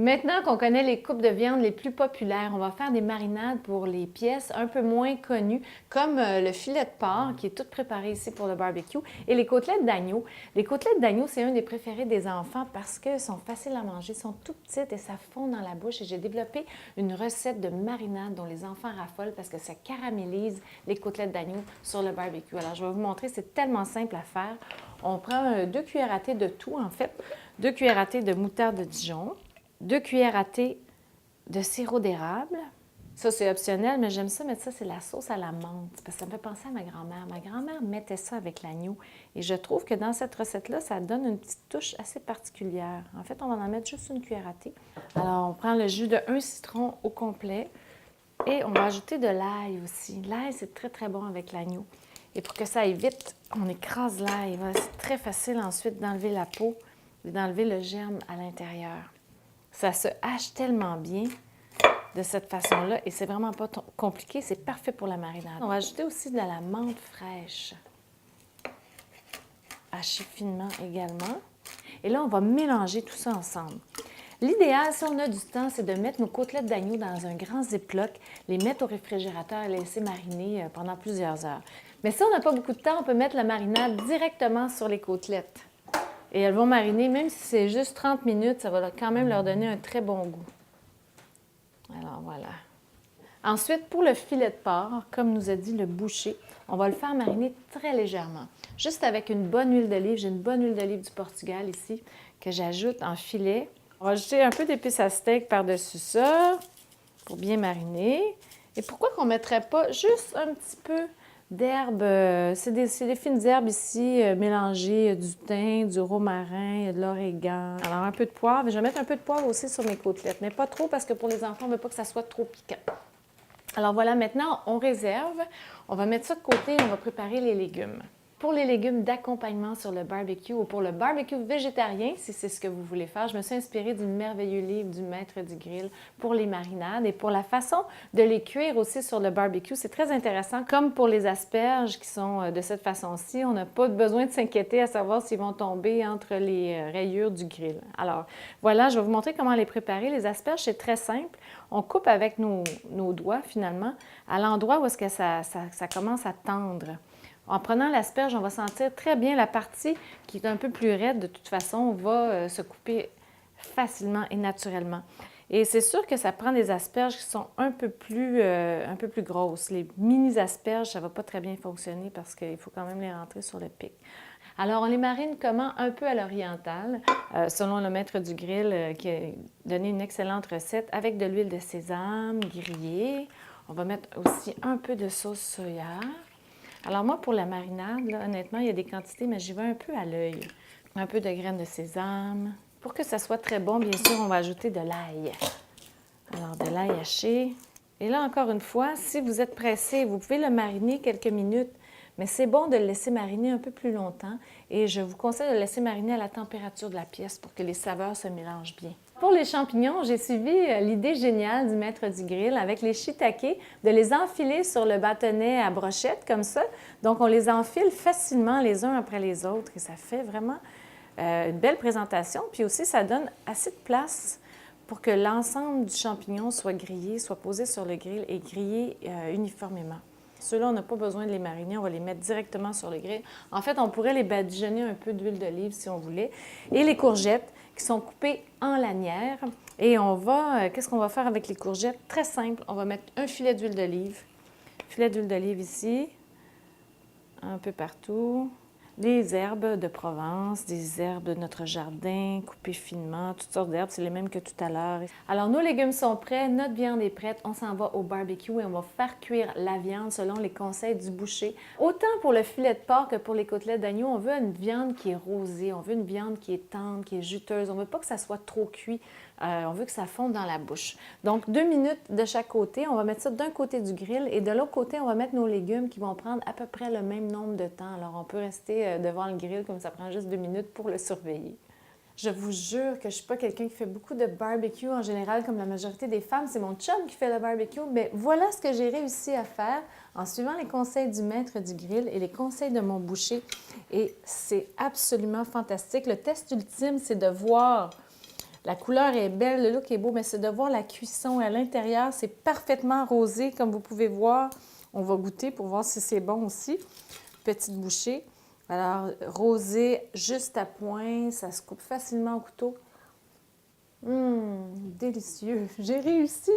Maintenant qu'on connaît les coupes de viande les plus populaires, on va faire des marinades pour les pièces un peu moins connues, comme le filet de porc, qui est tout préparé ici pour le barbecue, et les côtelettes d'agneau. Les côtelettes d'agneau, c'est un des préférés des enfants parce qu'elles sont faciles à manger, sont tout petites et ça fond dans la bouche. Et j'ai développé une recette de marinade dont les enfants raffolent parce que ça caramélise les côtelettes d'agneau sur le barbecue. Alors, je vais vous montrer, c'est tellement simple à faire. On prend 2 cuillères à thé de tout, en fait, 2 cuillères à thé de moutarde de Dijon, 2 cuillères à thé de sirop d'érable. Ça, c'est optionnel, mais j'aime ça mettre ça, c'est la sauce à la menthe, parce que ça me fait penser à ma grand-mère. Ma grand-mère mettait ça avec l'agneau. Et je trouve que dans cette recette-là, ça donne une petite touche assez particulière. En fait, on va en mettre juste une cuillère à thé. Alors, on prend le jus de 1 citron au complet et on va ajouter de l'ail aussi. L'ail, c'est très, très bon avec l'agneau. Et pour que ça aille vite, on écrase l'ail. C'est très facile ensuite d'enlever la peau et d'enlever le germe à l'intérieur. Ça se hache tellement bien de cette façon-là et c'est vraiment pas compliqué, c'est parfait pour la marinade. On va ajouter aussi de la menthe fraîche, hachée finement également. Et là, on va mélanger tout ça ensemble. L'idéal, si on a du temps, c'est de mettre nos côtelettes d'agneau dans un grand ziploc, les mettre au réfrigérateur et les laisser mariner pendant plusieurs heures. Mais si on n'a pas beaucoup de temps, on peut mettre la marinade directement sur les côtelettes. Et elles vont mariner, même si c'est juste 30 minutes, ça va quand même leur donner un très bon goût. Alors voilà. Ensuite, pour le filet de porc, comme nous a dit le boucher, on va le faire mariner très légèrement. Juste avec une bonne huile d'olive. J'ai une bonne huile d'olive du Portugal ici que j'ajoute en filet. On va ajouter un peu d'épices à steak par-dessus ça pour bien mariner. Et pourquoi qu'on ne mettrait pas juste un petit peu d'herbes, c'est des fines herbes ici mélangées, du thym, du romarin, de l'origan. Alors un peu de poivre. Je vais mettre un peu de poivre aussi sur mes côtelettes, mais pas trop parce que pour les enfants, on ne veut pas que ça soit trop piquant. Alors voilà, maintenant on réserve. On va mettre ça de côté et on va préparer les légumes. Pour les légumes d'accompagnement sur le barbecue ou pour le barbecue végétarien, si c'est ce que vous voulez faire, je me suis inspirée du merveilleux livre du maître du grill pour les marinades et pour la façon de les cuire aussi sur le barbecue. C'est très intéressant. Comme pour les asperges qui sont de cette façon-ci, on n'a pas besoin de s'inquiéter à savoir s'ils vont tomber entre les rayures du grill. Alors voilà, je vais vous montrer comment les préparer. Les asperges, c'est très simple. On coupe avec nos doigts finalement à l'endroit où est-ce que ça commence à tendre. En prenant l'asperge, on va sentir très bien la partie qui est un peu plus raide. De toute façon, va se couper facilement et naturellement. Et c'est sûr que ça prend des asperges qui sont un peu plus grosses. Les mini-asperges, ça ne va pas très bien fonctionner parce qu'il faut quand même les rentrer sur le pic. Alors, on les marine comment? Un peu à l'orientale, selon le maître du grill qui a donné une excellente recette avec de l'huile de sésame grillée. On va mettre aussi un peu de sauce soya. Alors moi, pour la marinade, là, honnêtement, il y a des quantités, mais j'y vais un peu à l'œil. Un peu de graines de sésame. Pour que ça soit très bon, bien sûr, on va ajouter de l'ail. Alors, de l'ail haché. Et là, encore une fois, si vous êtes pressé, vous pouvez le mariner quelques minutes, mais c'est bon de le laisser mariner un peu plus longtemps. Et je vous conseille de le laisser mariner à la température de la pièce pour que les saveurs se mélangent bien. Pour les champignons, j'ai suivi l'idée géniale du maître du grill avec les shiitakes, de les enfiler sur le bâtonnet à brochette comme ça. Donc, on les enfile facilement les uns après les autres et ça fait vraiment une belle présentation. Puis aussi, ça donne assez de place pour que l'ensemble du champignon soit grillé, soit posé sur le grill et grillé uniformément. Ceux-là, on n'a pas besoin de les mariner, on va les mettre directement sur le grill. En fait, on pourrait les badigeonner un peu d'huile d'olive si on voulait. Et les courgettes qui sont coupées en lanières. Et on va, qu'est-ce qu'on va faire avec les courgettes? Très simple, on va mettre un filet d'huile d'olive. Filet d'huile d'olive ici, un peu partout. Des herbes de Provence, des herbes de notre jardin, coupées finement, toutes sortes d'herbes, c'est les mêmes que tout à l'heure. Alors, nos légumes sont prêts, notre viande est prête, on s'en va au barbecue et on va faire cuire la viande selon les conseils du boucher. Autant pour le filet de porc que pour les côtelettes d'agneau, on veut une viande qui est rosée, on veut une viande qui est tendre, qui est juteuse, on ne veut pas que ça soit trop cuit. On veut que ça fonde dans la bouche. Donc, 2 minutes de chaque côté. On va mettre ça d'un côté du grill et de l'autre côté, on va mettre nos légumes qui vont prendre à peu près le même nombre de temps. Alors, on peut rester devant le grill comme ça prend juste 2 minutes pour le surveiller. Je vous jure que je ne suis pas quelqu'un qui fait beaucoup de barbecue en général, comme la majorité des femmes. C'est mon chum qui fait le barbecue. Mais voilà ce que j'ai réussi à faire en suivant les conseils du maître du grill et les conseils de mon boucher. Et c'est absolument fantastique. Le test ultime, c'est de voir La couleur est belle, le look est beau, mais c'est de voir la cuisson à l'intérieur. C'est parfaitement rosé, comme vous pouvez voir. On va goûter pour voir si c'est bon aussi. Petite bouchée. Alors, rosé juste à point, ça se coupe facilement au couteau. Délicieux! J'ai réussi!